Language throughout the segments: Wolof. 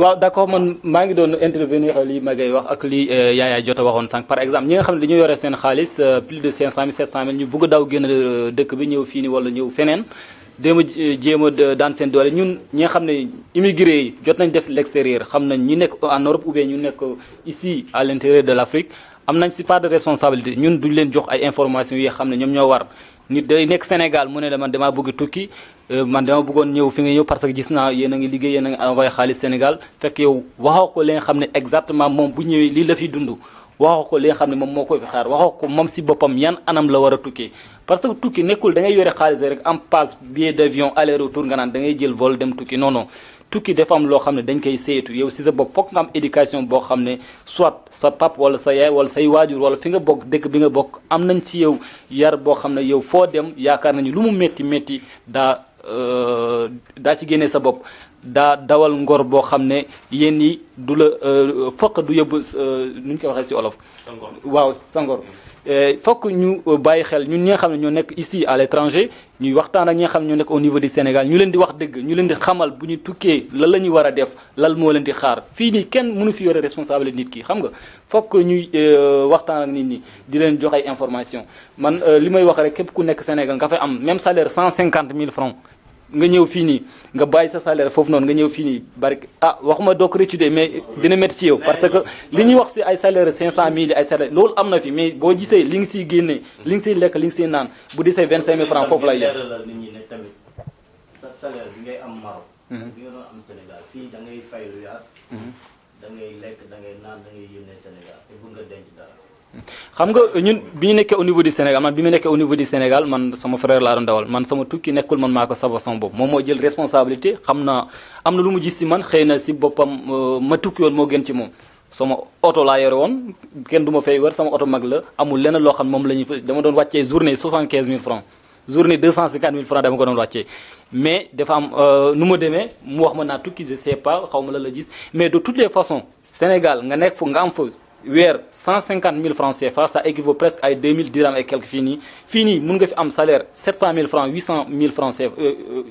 waaw d'accord man maa ngi doon intervenir li Maguette wax ak li Yaya jot a waxoon sànq par exemple ñi nga xam ne dañoo yore seen xaalis plus de 500 000 700 000 ñu bëgg a daw génn dëkk bi ñëw fii nii wala ñëw feneen déema jéem a daan seen doole ñun ñi nga xam ne immigré yi jot nañ def l'extérieur xam nañ ñu nekk en Europe ou bien ñu nekk ici à l'intérieur de l'Afrique am nañ si part de responsabilité ñun duñ leen jox ay informations yi xam ne ñoom ñoo war nit day nekk Sénégal mu ne la man damaa bëgg tukki man dama bëggoon ñëw fi nga ñëw parce que gis naa yéen a ngi liggéey yéen a ngi envoyé xaalis Sénégal fekk yow waxoo ko li nga xam ne exactement moom bu ñëwee lii la fi dund waxoo ko li nga xam ne moom moo koy fi xaar waxoo ko moom si boppam yan anam la war a tukkee parce que tukki nekkul da ngay yore xaalis rek am passe billet d'avion aller retour nga naan da ngay jël vol dem tukki non non tukki dafa am loo xam ne dañ koy saytu yow si sa bopp foog nga am éducation boo xam ne soit sa pap wala sa yaay wala say waajur wala fi nga bokk dëkk bi nga bokk am nañ ci yow yar boo xam ne yow foo dem yaakaar nañu lu mu métti métti daa ci génnee sa bopp daa dawal ngor boo xam ne yéen ñi du la fokk du yóbbu nu ñu koy waxee si olof waaw sa ngor fokk ñu bàyyi xel ñun ñi nga xam ne ñoo nekk ici à l'étranger ñuy waxtaan ak ñi nga xam ne ñoo nekk au niveau du Sénégal ñu leen di wax dëgg ñu leen di xamal bu ñu tukkee lan la ñuy war a def lal moo leen di xaar fii nii kenn mënu fi yore responsable nit ki xam nga fokk ñuy waxtaan ak nit ñi di leen jox ay information man li may wax rek képp ku nekk Sénégal nga fay am même salaire 150 000 francs nga ñëw fii nii nga bàyyi sa salaire foofu noonu nga ñëw fii nii bari waxuma doog rétude mais dina métti ci yow parce que li ñuy wax si ay salaire 500000 ay salaire loolu am na fi mais boo gisee li nga siy génnee li nga siy lekk li nga siy naan bu disee 25000 francs foofu lay yem. nit ñi ne tamit sa salaire bi ngay am Maroc. bi nga doon am Sénégal fii da ngay fay lu yaas. da ngay lekk da ngay naan da ngay yónnee Sénégal te bëgg nga denc dara. xam nga ñun bi ñu nekkee au niveau du Sénégal man bi mu nekkee au niveau du Sénégal man sama frère laa doon dawal man sama tukki nekkul man maa ko saba sama bopp moom moo jël responsabilité xam naa am na lu mu gis si man xëy na si boppam ma tukki woon moo gën ci moom sama oto laa yore woon kenn du ma fay wër sama oto mag la amul leneen loo xam moom la ñuy dama doon wàccee journée 75000 francs journée 250000 francs dama ko doon wàccee mais dafa am nu ma demee mu wax ma naa tukki je sais pas xaw ma la gis mais de toutes les façons Sénégal nga nekk fu nga am fa weer 150 000 francs CFA ça équivaut presque ay 2000 dirhams et quelques fii nii mun nga fi am salaire 700 000 francs 800 000 francs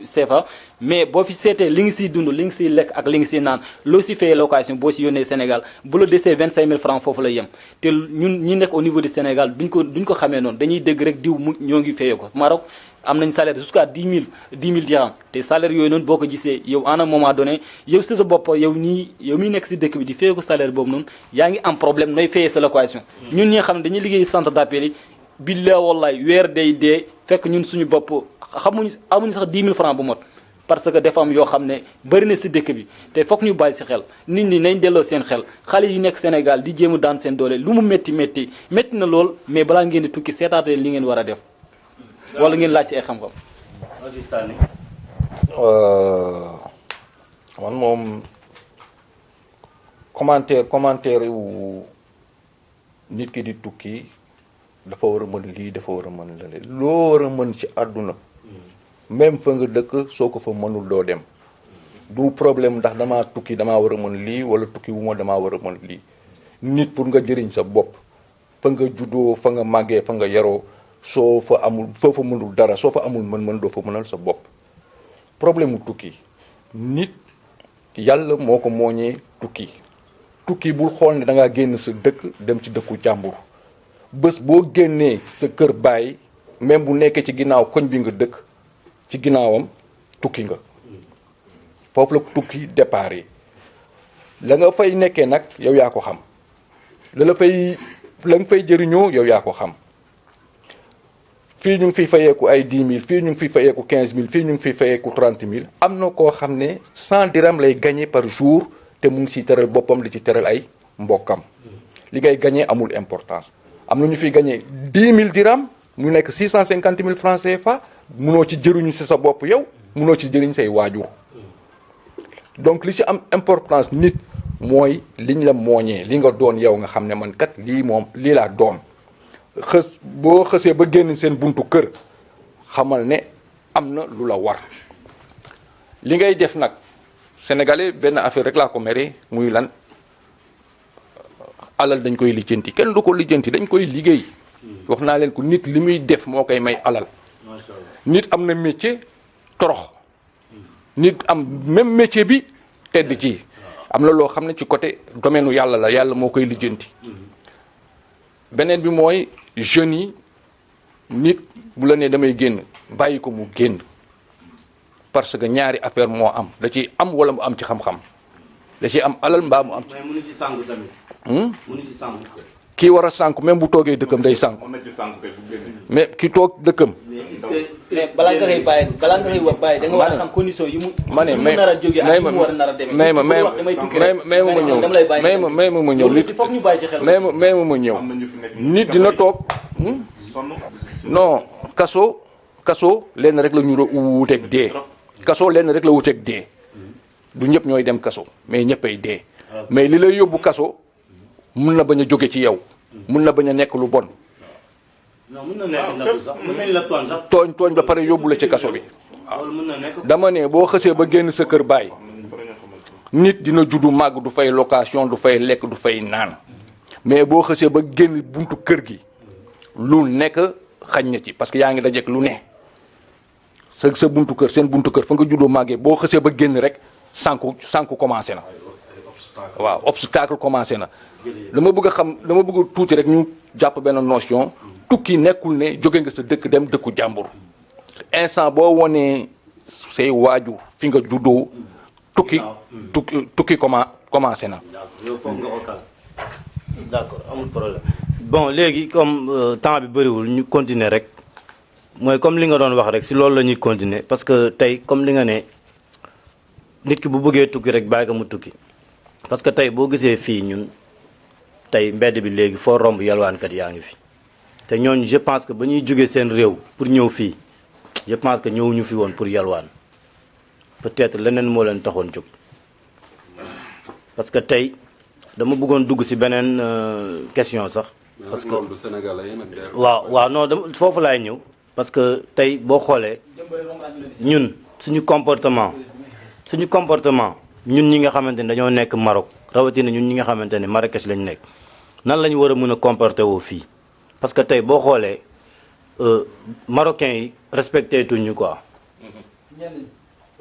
CFA mais boo fi seetee li nga siy dund li nga siy lekk ak li nga siy naan loo si fayee location boo si yónnee Sénégal bu la desee 25 000 francs foofu la yem te ñun ñi nekk au niveau du Sénégal duñ ko xamee noonu dañuy dégg rek diw mu ñoo ngi fayee ko Maroc am nañ salaire jusqu'à 10 000 dirhams te salaire yooyu noonu boo ko gisee yow à un moment donné yow si sa bopp yow miy nekk si dëkk bi di fayee ko salaire boobu noonu yaa ngi am problème nooy fayee sa location ñun ñi nga xam ne dañuy liggéey centre d'appel yi billaa wallaay weer day dee fekk ñun suñu bopp amuñu sax 10 000 francs bu mot parce que dafa am yoo xam ne bëri na si dëkk bi te foog ñu bàyyi si xel nit ñi nañ delloo seen xel xale yi nekk Sénégal di jéem a daan seen doole lu mu métti na lool mais balaa ngeen di tukki seetaate li ngeen war a def wala ngeen laaj ci ay xam-xam. man moom commentaire yu nit ki di tukki dafa war a mën lii dafa war a mën lale loo war a mën ci àdduna même fa nga dëkk soo ko fa mënul doo dem du problème ndax damaa tukki damaa war a mën lii wala tukki wu ma damaa war a mën lii nit pour nga jëriñ sa bopp fa nga juddoo fa nga màggee fa nga yaroo soo fa mënul dara soo fa amul mën-mën doo fa mënal sa bopp problème mu tukki nit yàlla moo ko mooñee tukki bul xool ne da ngaa génn sa dëkk dem ci dëkku jàmbur bés boo génnee sa kër baay même bu nekkee ci ginnaaw koñ bi nga dëkk ci ginnaawam tukki nga foofu la tukki départ yi la nga fay nekkee nag yow yaa ko xam la nga fay jëriñoo yow yaa ko xam fii ñu ngi fiy fayeeku ay 10 000 fii ñu ngi fiy fayeeku 15 000 fii ñu ngi fiy fayeeku 30 000 am na koo xam ne 100 dirham lay gagné par jour te mu ngi ciy teral boppam di ci teral ay mbokkam li ngay gagné amul importance am na ñu fiy gagné 10 000 dirham mu nekk 650 000 francs CFA munoo ci jëriñu si sa bopp yow munoo ci jëriñ say waajur donc li ci am importance nit mooy liñ la mooñee li nga doon yow nga xam ne man kat lii laa doon boo xësee ba génn seen buntu kër xamal ne am na lu la war li ngay def nag sénégalais benn affaire rek laa ko mere muy lan alal dañ koy lijjanti kenn du ko lijjanti dañ koy liggéey wax naa leen ko nit li muy def moo koy may alal nit am na métier torox nit am même métier bi tedd ci am na loo xam ne ci côté domaine yàlla la yàlla moo koy lijjanti beneen bi mooy jeunes yi nit bu la nee damay génn bàyyi ko mu génn parce que ñaari affaire moo am da ciy am wala mu am ci xam-xam da ciy am alal mbaa mu am ci. mais mënu ci sànku tamit. mënu ci sànku. kii war a sànku même bu toogee dëkkam day sànku mais ki toog dëkkam. mais balaa nga koy bàyyi balaa nga koy wax bàyyi da nga war a xam condition yi mu. ma ne mu nar a jógee ak yi mu war a nar a demee. may ma ñëw li foog ñu bàyyi ci xel. may ma ñëw nit dina toog. non kaso lenn rek la ñu wuteeg dee. kaso lenn rek la wuteeg dee. du ñëpp ñooy dem kaso mais ñëppay dee. mais li lay yóbbu kaso mun na bañ a jóge ci yow. mun na bañ a nekk lu bon. non mun na nekk ndax sax mun nañ la tooñ sax. tooñ ba pare yóbbu la ci kaso bi. loolu mun na nekk. dama ne boo xësee ba génn sa kër baay nit dina juddu màgg du fay location du fay lekk du fay naan mais boo xësee ba génn buntu kër gi lu nekk xañ na ci parce que yaa ngi dajeek lu ne sa buntu kër seen buntu kër fa nga juddoo màggee boo xësee ba génn rek sànku commencé na. waaw obstacle commencé na. dama bëgg tuuti rek ñu jàpp benn notion tukki nekkul ne jóge nga sa dëkk dem dëkku jàmbur instant boo wonee say waajur fi nga juddoo tukki commencé na. yow foog nga ko kal d'accord amul problème. bon léegi comme temps bi bëriwul ñu continuer rek mooy comme li nga doon wax rek si loolu la ñuy continuer parce que tey comme li nga ne nit ki bu bëggee tukki rek bàyyi ko mu tukki parce que tey boo gisee fii ñun tey mbedd bi léegi foo romb yalwaankat yaa ngi fi te ñooñu je pense que ba ñuy jógee seen réew pour ñëw fii je pense que ñëwuñu fi woon pour yalwaan peut-être leneen moo leen taxoon jóg parce que tey dama bëggoon dugg si beneen question sax. parce que waaw non foofu laay ñëw. parce que tey boo xoolee ñun suñu comportement ñun ñi nga xamante ne dañoo nekk Maroc rawatina ñun ñi nga xamante ne Marrakech lañ nekk nan la ñu war a mën a comporter woo fii parce que tey boo xoolee marocains yi respecté tuñu quoi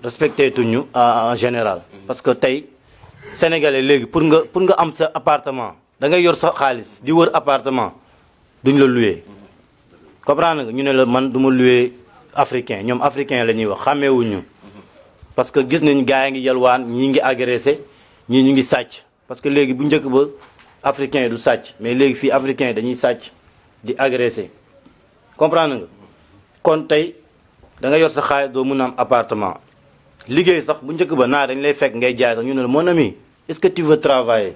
respecté tuñu en général parce que tey sénégalais léegi pour nga am sa appartement da ngay yor sa xaalis di wër appartement duñ la louer comprendre nga ñu ne la man du ma louer africain ñoom africain la ñuy wax xàmmeewuñu parce que gis nañ gars yi ngi yalwaan ñii ngi agressé ñii ñu ngi sàcc parce que léegi bu njëkk ba africain yi du sàcc mais léegi fii africain yi dañuy sàcc di agressé comprendre nga kon tey da nga yor sa xaalis doo mën a am appartement liggéey sax bu njëkk ba naa dañ lay fekk ngay jaay sax ñu ne la mon ami est-ce que tu veux travailler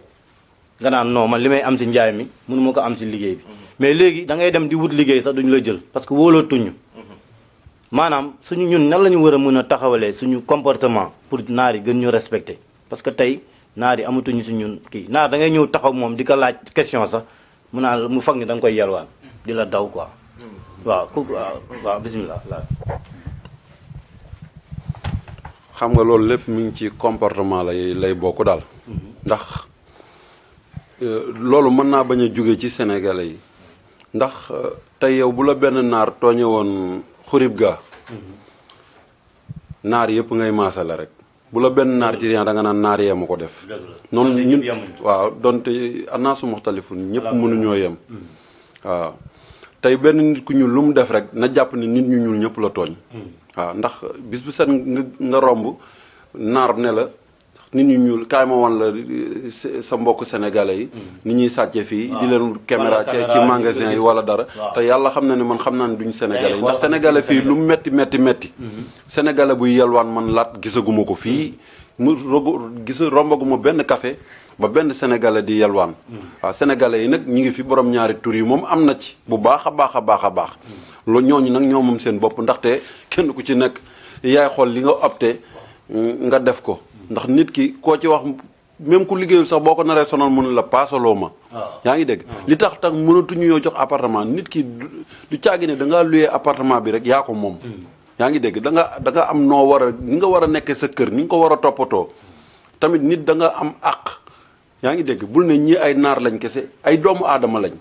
nga naan non man li may am si njaay mi mënu ma ko am si liggéey bi mais léegi da ngay dem di wut liggéey sax duñu la jël parce que wóolootuñu maanaam suñu ñun nan la ñu war a mën a taxawalee suñu comportement pour naar yi gën ñu respecter parce que tey naar yi amatuñu si ñun kii naar da ngay ñëw taxaw moom di ko laaj question sax mu naan mu fag ni da nga koy yalwaan di la daw quoi waaw waaw bismillah xam nga loolu lépp mi ngi ci comportement lay bokk daal ndax loolu mën naa bañ a jóge ci sénégalais yi ndax tey yow bu la benn naar tooñe woon xurib ga naar yëpp ngay maasale rek bu la benn naar ci rien da nga naan naar yee ma ko def noonu ñun waaw donte annaasu muxtalifun ñëpp mënuñoo yem waaw tey benn nit ku ñuul lu mu def rek na jàpp ni nit ñu ñuul ñëpp la tooñ waaw ndax bis bu set nga romb naar ne la nit ñu ñuul kaay ma wan la sa mbokk sénégalais yi ni ñuy sàcce fii di leen caméra ci magasin yi wala dara te yàlla xam na ne man xam naa ne duñ sénégalais yi ndax sénégalais fii lu metti sénégalais buy yalwaan man laat gisaguma ko fii rombaguma benn café ba benn sénégalais di yalwaan waaw sénégalais yi nag ñi ngi fi borom ñaari tur yi moom am na ci bu baax a baax a baax a baax loolu ñooñu nag ñoo moom seen bopp ndaxte kenn ku ci nekk yaay xool li nga opté nga def ko ndax nit ki koo ci wax même ku liggéeyul sax boo ko naree sonal mënu la paasaloo ma yaa ngi dégg li tax mënatuñu yoo jox appartement nit ki du caagi ne da ngaa loué appartement bi rek yaa ko moom yaa ngi dégg da nga am noo war a ni nga war a nekkee sa kër ni nga ko war a toppatoo tamit nit da nga am àq yaa ngi dégg bul ne ñii ay naar lañ kese ay doomu aadama lañ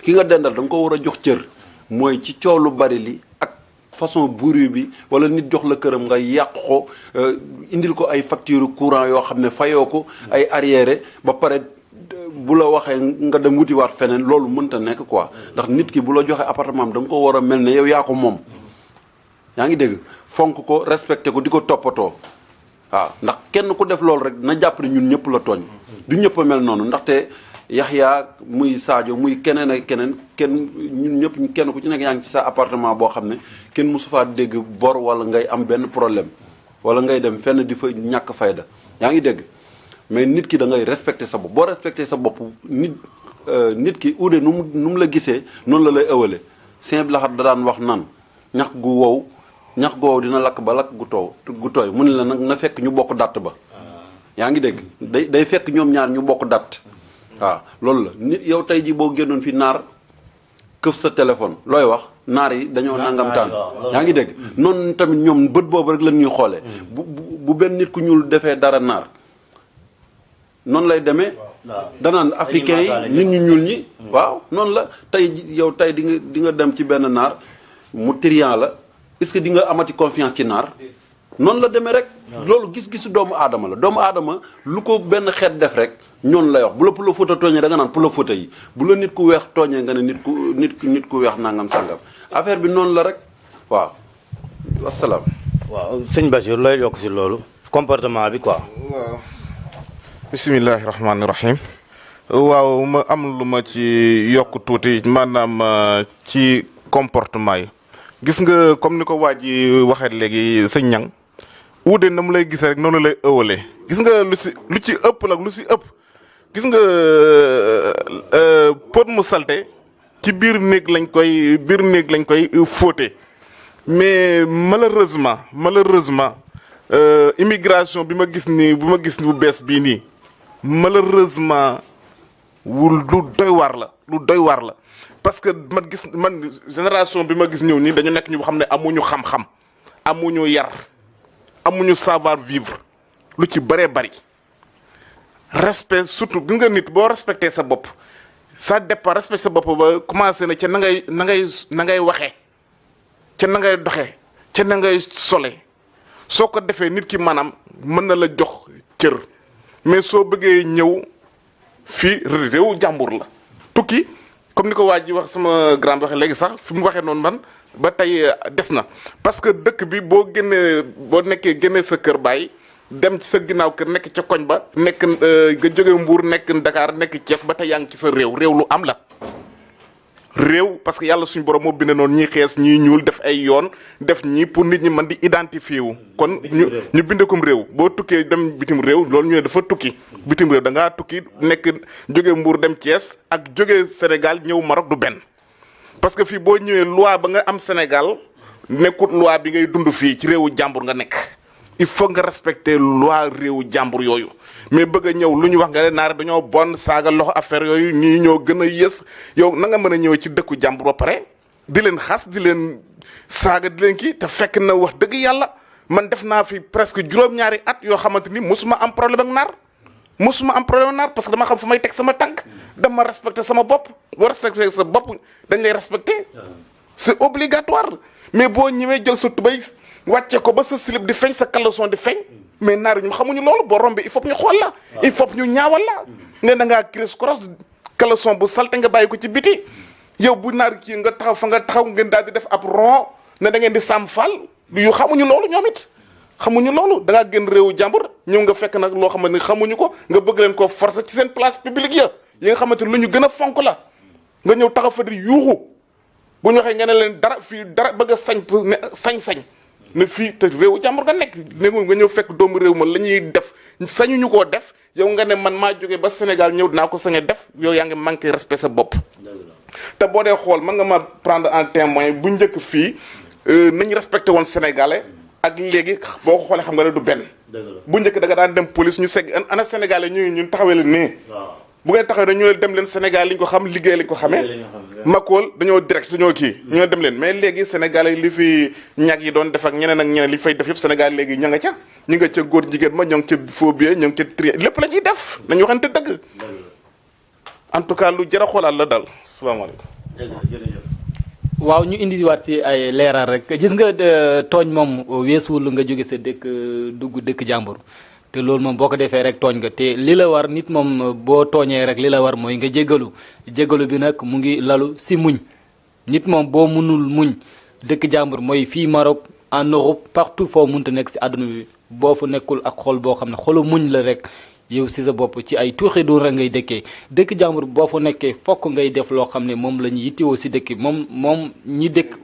ki nga dendal da nga ko war a jox cër mooy ci coow lu bari li ak façon bruit bi wala nit jox la këram nga yàq ko indil ko ay facture courant yoo xam ne fayoo ko ay arriéré ba pare bu la waxee nga dem wutiwaat feneen loolu mënta nekk quoi ndax nit ki bu la joxee appartement am da nga ko war a mel ne yow yaa ko moom yaa ngi dégg fonk ko respecté ko di ko toppatoo waaw ndax kenn ku def loolu rek na jàpp ne ñun ñëpp la tooñ du ñëpp a mel noonu ndaxte Yaxya muy Sadio muy keneen ak keneen ñun ñëpp kenn ku ci nekk yaa ngi ci sa appartement boo xam ne kenn mosu faa dégg bor wala ngay am benn problème wala ngay dem fenn di fa ñàkk fayda yaa ngi dégg mais nit ki da ngay respecté sa bopp boo respecté sa bopp nit ki uude nu mu la gisee noonu la lay ëwale Sëñ Abdou Lahad da daan wax naan ñax gu wow dina lakk ba lakk gu tooy mu ne la nag na fekk ñu bokk datt ba yaa ngi dégg day fekk ñoom ñaar ñu bokk datt waaw loolu la nit yow tey ji boo génnoon fi naar këf sa téléphone looy wax naar yi dañoo nangam taan yaa ngi dégg noonu tamit ñoom bët boobu rek lan ñuy xoolee bu benn nit ku ñuul defee dara naar noonu lay demee danaan africain yi nit ñu ñuul ñi waaw noonu la tey yow tey di nga dem ci benn naar mu trian la est-ce que di nga amati confiance ci naar noonu la demee rek loolu gis-gisu doomu aadama la doomu aadama lu ko benn xeet def rek ñoonu lay wax bu la Pël Fuuta tooñee da nga naan Pël Fuuta yi bu la nit ku weex tooñee nga ne nit ku weex nangam sangam affaire bi noonu la rek waaw wasalaam. waaw sëñ Bachir looy yokk si loolu comportement bi quoi. waaw bisimilahi rahmaani rahim waaw ma am lu ma ci yokk tuuti maanaam ci comportement yi gis nga comme ni ko waa ji waxee léegi sëñ ñang uude na mu lay gisee rek noonu lay ëwalee gis nga lu ci ëpp nag lu si ëpp gis nga pot mu salte ci biir néeg lañ koy fóote mais malheureusement immigration bi ma gis bu bees bii nii malheureusement lu doy waar la parce que man génération bi ma gis ñëw nii dañu nekk ñu xam ne amuñu xam-xam amuñu yar amuñu savoir vivre lu ci bëree bëri respect surtout bi nga nit boo respecté sa bopp ça dépend respect sa bopp ba commencé na ca na ngay waxee ca na ngay doxee ca na ngay sole soo ko defee nit ki maanaam mën na la jox cër mais soo bëggee ñëw fii réew jàmbur la tukki comme ni ko waa ji wax sama grand bi waxee léegi sax fi mu waxee noonu man ba tey des na parce que dëkk bi boo génnee sa kër baay dem ci sa ginnaaw kër nekk ca koñ ba nekk nga jóge Mbuur nekk Dakar nekk Thiès ba tey yaa ngi ci sa réew lu am la réew parce que yàlla suñu borom moo bind noonu ñii xees ñii ñuul def ay yoon def ñii pour nit ñi mën di identifier wu kon ñu bind comme réew boo tukkee dem bitim réew loolu ñu ne dafa tukki bitim réew da ngaa tukki nekk jóge Mbuur dem Thiès ak jóge Sénégal ñëw Maroc du benn parce que fii boo ñëwee loi ba nga am Sénégal nekkut loi bi ngay dund fii ci réewu jàmbur nga nekk il faut nga respecter loi réewu jàmbur yooyu mais bëgg a ñëw lu ñu wax nga ne naar dañoo bon saaga loxo affaire yooyu nii ñoo gën a yées yow na nga mën a ñëwee ci dëkku jàmbur ba pare di leen xas di leen saaga di leen kii te fekk na wax dëgg yàlla man def naa fi presque juróom-ñaari at yoo xamante ni mosuma am problème ak naar parce que dama xam fu may teg sama tànk dama respecter sama bopp boo respecter sa bopp dañ lay respecter c'est obligatoire mais boo ñëwee jël sa tubéy wàcce ko ba sa slip di feeñ sa caleçon di feeñ mais naar yi ñu xamuñu loolu boo rombee il faut ñu xool la il faut ñu ñaawal la ne da ngaa criss cross caleçon bu salte nga bàyyi ko ci biti yow bu naar kii nga taxaw fa nga taxaw ngeen daal di def ab rond ne da ngeen di sàmm fal yu xamuñu loolu ñoom it xamuñu loolu da ngaa gën réewu jàmbur ñëw nga fekk nag loo xamante ni xamuñu ko nga bëgg leen ko forcer ci seen place publique ya yi nga xamante ni lu ñu gën a fonk la nga ñëw taxaw fa di yuuxu bu ñu waxee nga ne leen dara fii dara bëgg a sañ-sañ ne fii te réewu jàmbur nga nekk néegu nga ñëw fekk doomu réew ma la ñuy def sañuñu koo def yow nga ne man maa jógee ba Sénégal ñëw dinaa ko sañ a def yow yaa ngi manqué respect sa bopp te boo dee xool mën nga ma prendre en témoin bu njëkk fii nañu respecté woon sénégalais ak léegi boo ko xoolee xam nga ne du benn bu njëkk da nga daan dem police ñu segg ana sénégalais ñun taxawee leen nii bu ngeen taxawee dañu dem leen Sénégal li ñu ko xam liggéey lañ ko xamee Makool dañoo direct dañoo kii ñu ne dem leen mais léegi sénégalais li fi ñag yi doon def ak ñeneen li fay def yëpp sénégal léegi ña nga ca ñu nga ca góor jigéen ma ñoo ngi ca phobie ñoo ngi ca tri lépp la ñuy def nañu waxante dëgg en tout cas lu jar a xoolaat la daal salaamaaleykum waaw ñu indiwaat ci ay leeral rek gis nga tooñ moom weesuwul nga jóge sa dëkk dugg dëkk jàmbur te loolu moom boo ko defee rek tooñ nga te li la war nit moom boo tooñee rek li la war mooy nga jéggalu bi nag mu ngi lalu si muñ nit moom boo mënul muñ dëkk jàmbur mooy fii Maroc en Europe partout foo mënta nekk si àdduna bi boo fa nekkul ak xol boo xam ne xolu muñ la rek yow si sa bopp ci ay tuuxi doon rek ngay dëkkee dëkk jàmbur boo fa nekkee fokk ngay def loo xam ne moom la ñu yittewoo si dëkk moom ñi dëkk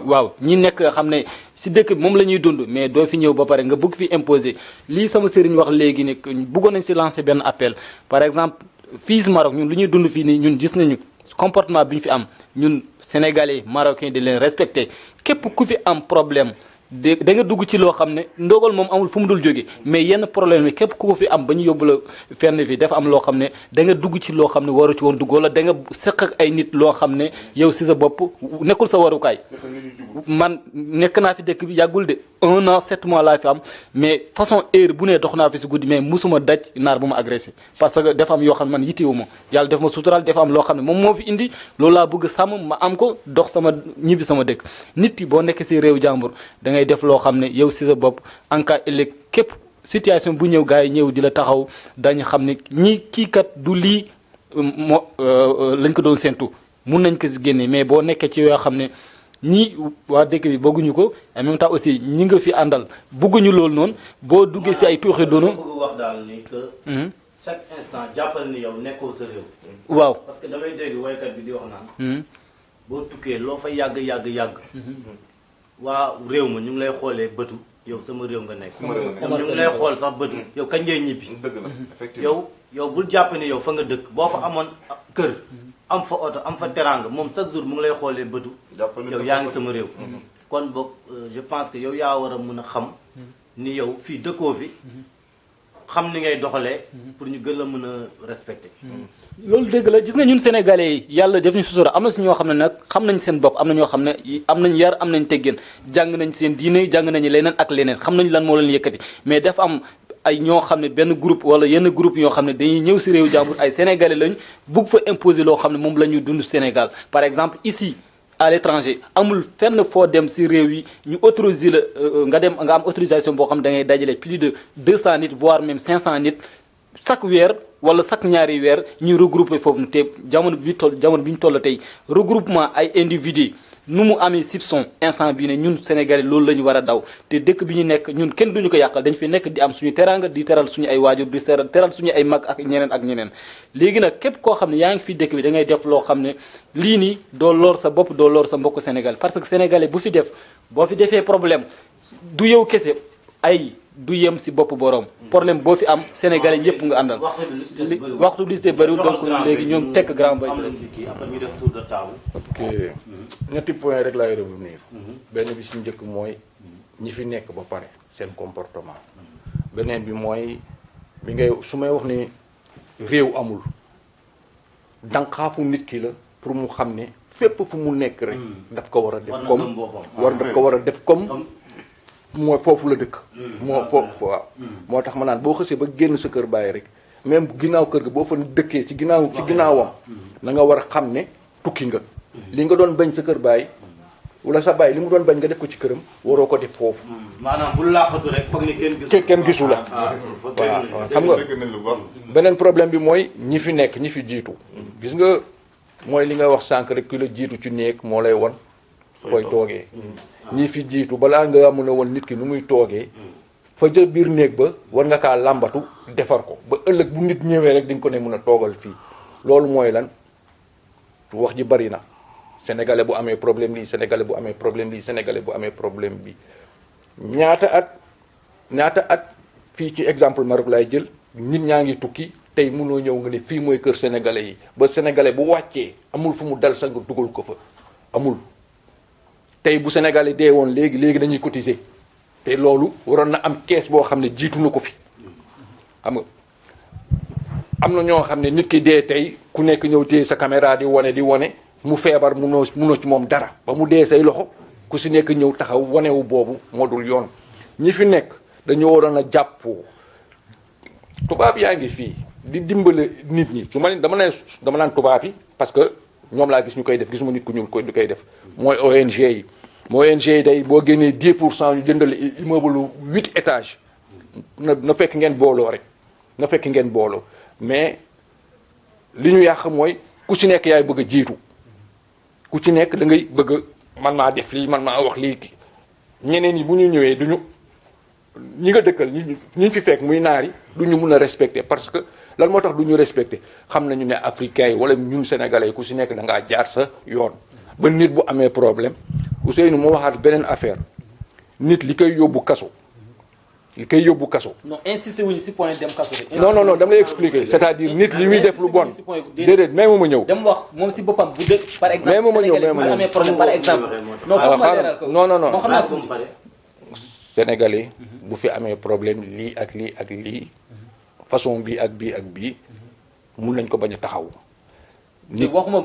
waaw ñi nekk xam ne si dëkk bi moom la ñuy dund mais doo fi ñëw ba pare nga bëgg fi imposer lii sama sëriñ wax léegi ne bëggoon nañ si lancer benn appel par exemple fii si Maroc ñun lu ñuy dund fii nii ñun gis nañu comportement bi ñu fi am ñun sénégalais marocains di leen respecté képp ku fi am problème da nga dugg ci loo xam ne ndogal moom amul fu mu dul jóge mais yenn problème yi képp ku ko fi am ba ñu yóbbu la fenn fi dafa am loo xam ne da nga dugg ci loo xam ne waru ci woon dugg wala da nga seq ak ay nit loo xam ne yow si sa bopp nekkul sa warukaay man nekk naa fi dëkk bi yàggul de 1 an 7 mois laa fi am mais façon heure bu ne dox naa fi si guddi mais musuma daj naar bu ma agressé parce que dafa am yoo xam ne man yittewu ma yàlla def ma sutural dafa am loo xam ne moom moo fi indi loolu laa bëgg sàmm ma am ko dox sama ñibbi sama dëkk nit yi boo nekk si réew jàmbur da ngay def loo xam ne yow si sa bopp en cas ëllëg képp situation bu ñëw gars yi ñëw di la taxaw dañu xam ne ñii kii kat du lii lañ ko doon séntu mun nañ ko si génne mais boo nekkee ci yoo xam ne ñii waa dëkk bi bëgguñu ko en même temps aussi ñi nga fi àndal bëgguñu loolu noonu boo duggee si ay tuuxi doonu bëgg wax daal ni que chaque instant jàppal ni yow nekkoo sa réew waaw parce que damay dégg waykat bi di wax naan boo tukkee loo fa yàgg waa réew ma ñu ngi lay xoolee bëtu yow sama réew nga nekk ñoom ñu ngi lay xool sax bëtu yow kañ ngay ñibbi yow bul jàpp ni yow fa nga dëkk boo fa amoon kër am fa oto am fa teraanga moom chaque jour mu ngi lay xoolee bëtu yow yaa ngi sama réew kon boog je pense que yow yaa war a mën a xam ni yow fii dëkkoo fi xam ni ngay doxalee pour ñu gën la mën a respecter loolu dëgg la gis nga ñun sénégalais yi yàlla def ñu sutura am na si ñoo xam ne nag xam nañ seen bopp am na ñoo xam ne am nañ yar am nañ teggin jàng nañ seen diine jàng nañu leneen ak leneen xam nañ lan moo leen yëkkati mais dafa am ay ñoo xam ne benn groupe wala yenn groupe ñoo xam ne dañuy ñëw si réew jàmbur ay sénégalais lañ bugg fa imposer loo xam ne moom la ñuy dund Sénégal par exemple ici à l'étranger amul fenn foo dem si réew yi ñu autoriser la nga am autorisation boo xam ne da ngay dajale plus de 200 nit voire même 500 nit chaque weer wala chaque ñaari weer ñuy regrouper foofu te jamono bi ñu toll tey regroupement ay individus nu mu amee soupçon instant bii ne ñun Sénégalais loolu la ñu war a daw te dëkk bi ñu nekk ñun kenn duñu ko yàqal dañ fi nekk di am suñu teraanga di teral suñu ay waajur di teral suñu ay mag ak ñeneen léegi nag képp koo xam ne yaa ngi fi dëkk bi da ngay def loo xam ne lii nii doo lor sa bopp doo lor sa mbokk Sénégal parce que Sénégalais bu fi def boo fi defee problème du yow kese ay du yem si bopp borom problème boo fi am sénégalais yëpp nga àndal waxtu bi li si bëriwul donc léegi ñoom tekk grand bay ñu def tour de table ok ñetti point rek laay revenir benn bi si njëkk mooy ñi fi nekk ba pare seen comportement beneen bi mooy bi ngay su may wax ni réew amul danqaafu nit ki la pour mu xam ne fépp fu mu nekk rek daf ko war a def comme daf ko war a def comme mooy foofu la dëkk moo foofu waaw moo tax ma naan boo xësee ba génn sa kër bàyyi rek même ginnaaw kër ga boo fa dëkkee ci ginnaawam na nga war a xam ne tukki nga li nga doon bañ sa kër bàyyi wala sa bàyyi li mu doon bañ nga def ko ci këram waroo ko def foofu maanaam bu laaxatu rek foog ni kenn gisu la waaw xam nga beneen problème bi mooy ñi fi nekk ñi fi jiitu gis nga mooy li nga wax sànq rek ki la jiitu ci néeg moo lay won fooy toogee ñi fi jiitu balaa nga mën a woon nit ki nu muy toogee fa jël biir néeg ba war nga kaa làmbatu defar ko ba ëllëg bu nit ñëwee rek di nga ko ne mën a toogal fii loolu mooy lan wax ji bari na sénégalais bu amee problème lii sénégalais bu amee problème lii sénégalais bu amee problème bi ñaata at fii ci exemple Maroc laay jël nit ñaa ngi tukki tey mënoo ñëw nga ne fii mooy kër sénégalais yi ba sénégalais bu wàccee amul fu mu dal sa nga dugal ko fa amul tey bu Sénégal yi dee woon léegi dañuy cotiser te loolu waroon na am kees boo xam ne jiitu na ko fi xam nga am na ñoo xam ne nit ki dee tey ku nekk ñëw téye sa caméra di wane mu feebar munoo ci moom dara ba mu dee say loxo ku si nekk ñëw taxaw wanewu boobu moo dul yoon ñi fi nekk dañoo waroon a jàppoo tubaab yaa ngi fii di dimbale nit ñi su ma dama naan tubaab yi parce que ñoom laa gis ñu koy def gisuma nit ku ñuul ko di koy def mooy ONG yi mooy ONG yi day boo génnee 10% ñu jëndal immeuble lu 8 étages na fekk ngeen booloo rek na fekk ngeen booloo mais li ñu yàq mooy ku ci nekk yaay bëgg a jiitu ku ci nekk da ngay bëgg man maa def lii man maa wax lii ñeneen ñi bu ñu ñëwee duñu ñi nga dëkkal ñi fi fekk muy naar yi du ñu mun a respecter parce que lan moo tax du ñu respecter xam nañu ne africains yi wala ñun sénégalais yi ku si nekk da ngaa jaar sa yoon ba nit bu amee problème Ousseynou moo waxaat beneen affaire nit li koy yóbbu kaso non insisté wuñu si point dem kaso de. non dama lay expliquer c'est-à-dire nit li muy def lu bon déedéet mais ma ñëw dem wax moom si boppam bu dee par exemple mais ma ñëw amee problème par exemple non sénégalais bu fi amee problème lii ak lii ak lii façon bi ak bii ak bii mun nañ ko bañ a taxaw. nit waxuma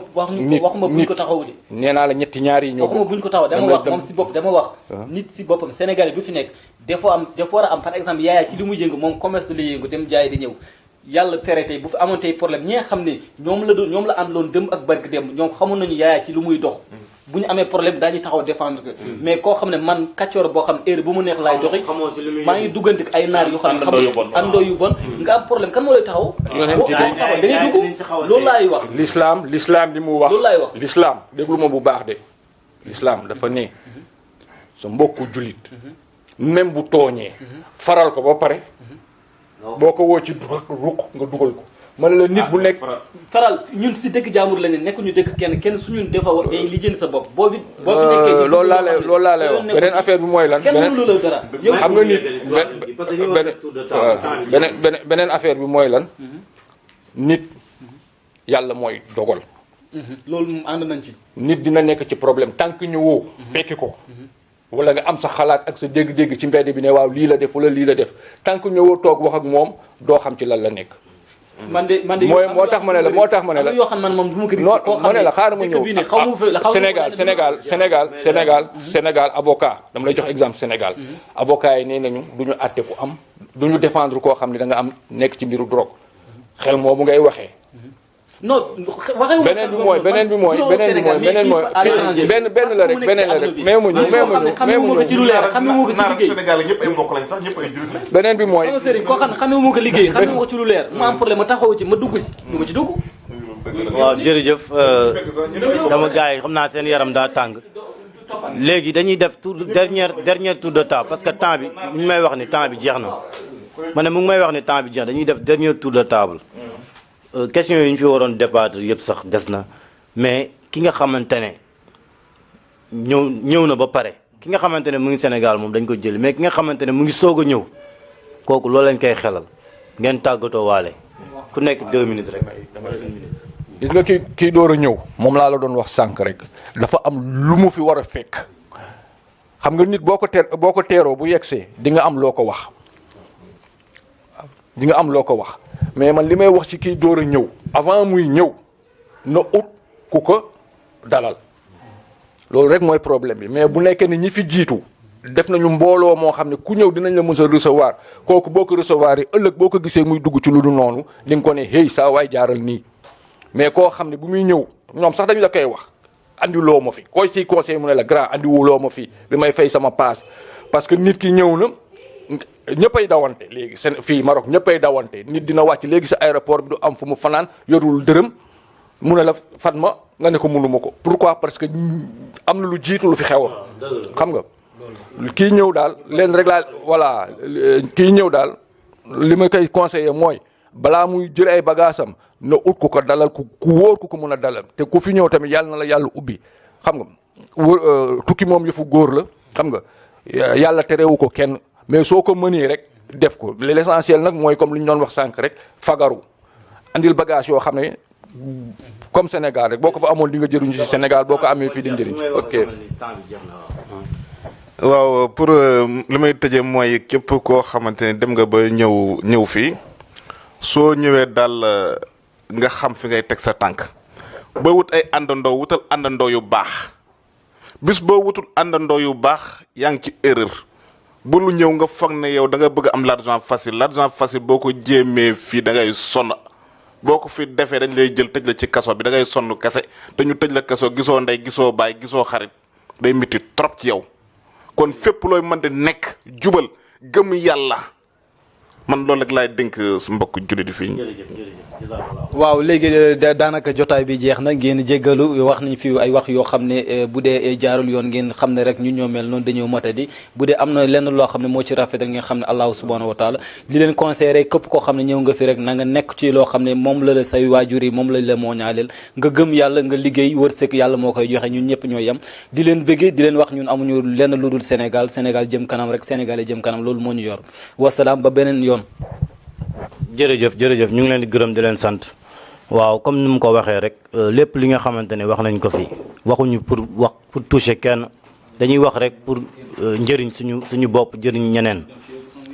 buñ ko taxaw de. nee naa la ñaar yi ñoo waxuma buñ ko taxaw dama wax moom si bopp dama wax. nit si boppam sénégalais bu fi nekk dafa war a am par exemple yaaya ci li muy yëngu moom commerce la yëngu dem jaay di ñëw yàlla tere tey bu fi amoon tey problème ñi nga xam ne ñoom la àndaloon dem ak barki dem ñoom xamoon nañu yaaya ci lu muy dox. bu ñu amee problème daañu taxaw défendre ko mais koo xam ne man kàccoor boo xam ne heure bu mu neex laay doxi maa ngi duggante ay naar yoo xam ne àndoo yu bon nga am problème kan moo lay taxaw dañuy dugg loolu laay wax l'islam li mu wax loolu laay wax l'islam déglu ma bu baax de l'islam dafa ne sa mbokku jullit même bu tooñee faral ko ba pare boo ko woo ci ruq nga dugal ko ma ne la nit bu nekk faral ñun si dëkk jaamur la ne nekkuñu dëkk kenn suñu defa war day li jënd sa bopp boo fi nekkee loolu laa lay wax beneen affaire bi mooy lan kenn mënu la dara xam nga nit beneen affaire bi mooy lan nit yàlla mooy dogal loolu moom ànd nañ ci nit dina nekk ci problème tant que ñëwoo fekki ko wala nga am sa xalaat ak sa dégg-dégg ci mbedd bi ne waaw lii la def wala lii la def tant que ñëwoo toog wax ak moom doo xam ci lan la nekk man de moo tax ma ne la yoo xam man moom du ma ko gis non ma ne la xaaral ma ñëw Sénégal avocat dama lay jox exemple Sénégal avocat yi nee nañu du ñu àtte ku am du ñu défendre koo xam ne da nga am nekk ci mbiru drogue xel moomu ngay waxee non waxee beneen bi mooy benn la rek mais mu ñëw xamee ko ci lu leer xamee ko ci liggéey Sénégal ñëpp ay mbokk lañ sax ñëpp ay jullit lañ beneen bi mooy sama sëriñ koo xam ne xamee ko liggéey xamee ko ci lu leer mu am problème ma taxaw ci ma dugg ci du ma ci dugg waaw jërëjëf dama gars yi xam naa seen yaram daa tàng léegi dañuy def tour dernier tour de table parce que temps bi ñu may wax ni temps bi jeex na ma ne mu ngi may wax ni temps bi jeex dañuy def dernier tour de table question yi ñu fi waroon débattre yëpp sax des na mais ki nga xamante ne ñëw na ba pare ki nga xamante ne mu ngi Sénégal moom dañ ko jël mais ki nga xamante ne mu ngi soog a ñëw kooku loolu lañ koy xelal ngeen tàggatoo waale ku nekk 2 minutes rek. gis nga kii door a ñëw moom laa la doon wax sànq rek dafa am lu mu fi war a fekk xam nga nit boo ko teeroo bu yegsee di nga am loo ko wax mais man li may wax ci kii door a ñëw avant muy ñëw na ut ku ko dalal loolu rek mooy problème bi mais bu nekkee ne ñi fi jiitu def nañu mbooloo moo xam ne ku ñëw dinañ la mën a recevoir kooku boo ko recevoir yi ëllëg boo ko gisee muy dugg ci lu dul noonu di nga ko ne hey saa waay jaaral nii mais koo xam ne bu muy ñëw ñoom sax dañu la koy wax andi loo ma fi koo ci conseil mu ne la grand andi wuloo ma fi bi may fay sama paas parce que nit ki ñëw na ñëppay dawante léegi seen fii Maroc ñëppay dawante nit dina wàcc léegi sa aéroport bi du am fu mu fanaan yorul dërëm mu ne la fan ma nga ne ko mënuma ko pourquoi parce que am na lu jiitu lu fi xewoon xam nga kii ñëw daal leen rek laa voilà kii ñëw daal li ma koy conseiller mooy balaa muy jël ay bagaasam na ut ku ko dalal ku wóor ku ko mën a dalal te ku fi ñëw tamit yàlla na la yàlla ubbi xam nga tukki moom yëfu góor la xam nga yàlla terewu ko kenn mais soo ko mënee rek def ko l'essentiel nag mooy comme li ñu doon wax sànq rek fagaru andil bagage yoo xam ne comme Sénégal rek boo ko fa amoon di nga jëriñu ci Sénégal boo ko amee fii di njëriñ ok. waaw pour li may tëjee mooy képp koo xamante ne dem nga ba ñëw fii soo ñëwee daal nga xam fi ngay teg sa tànk boo wut ay àndandoo wutal àndandoo yu baax bis boo wutul àndandoo yu baax yaa ngi ci erreur. bu lu ñëw nga foog ne yow da nga bëgg am l'argent facile boo ko jéemee fii da ngay sonn boo ko fi defee dañ lay jël tëj la ci kaso bi da ngay sonn kese te ñu tëj la kaso gisoo ndey gisoo baay gisoo xarit day métti trop ci yow kon fépp looy mën di nekk jubal gëm yàlla man loolu rek laay dénk su mbokk jullit di fii. waaw léegi daanaka jotaay bi jeex na ngeen jéggalu wax nañ fi ay wax yoo xam ne bu dee jaarul yoon ngeen xam ne rek ñu ñoo mel noonu dañoo matadi bu dee am na lenn loo xam ne moo ci rafetal ngeen xam ne allahu subhanahu wa taala li leen conseillé képp koo xam ne ñëw nga fi rek na nga nekk ci loo xam ne moom la say waajur yi moom lañ la moo ñaaleel nga gëm yàlla nga liggéey wërsëg yàlla moo koy joxe ñun ñëpp ñoo yem di leen bëggee di leen wax ñun amuñu lenn lu dul Sénégal jëm kanam rek Sénégalais jëm kanam loolu moo ñu yor wasalaam ba beneen yoon. jërëjëf ñu ngi leen di gërëm di leen sant waaw comme ni mu ko waxee rek lépp li nga xamante ne wax nañ ko fi waxuñu pour toucher kenn dañuy wax rek pour njëriñ suñu bopp njëriñ ñeneen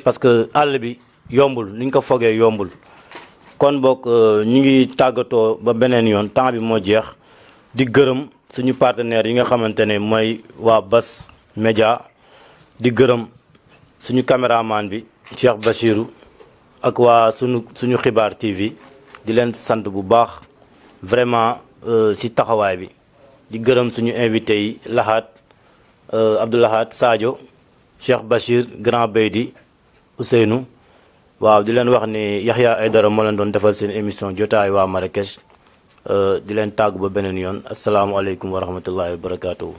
parce que àll bi yombul ni ñu ko fogee yombul kon boog ñu ngi tàggatoo ba beneen yoon temps bi moo jeex di gërëm suñu partenaires yi nga xamante ne mooy waa Bass Média di gërëm suñu caméraman bi Cheikh Bachirou ak waa suñu xibaar TV di leen sant bu baax vraiment si taxawaay bi di gërëm suñu invité yi Lahat Abdoulahat Sadio Cheikh Bachir Grand Beydi Ousseynou waaw di leen wax ni Yahya Aidara moo leen doon defal seen émission jotaay waa Marrakech di leen tàggu ba beneen yoon asalaamualeykum wa rahmatullahi wa barakatuhu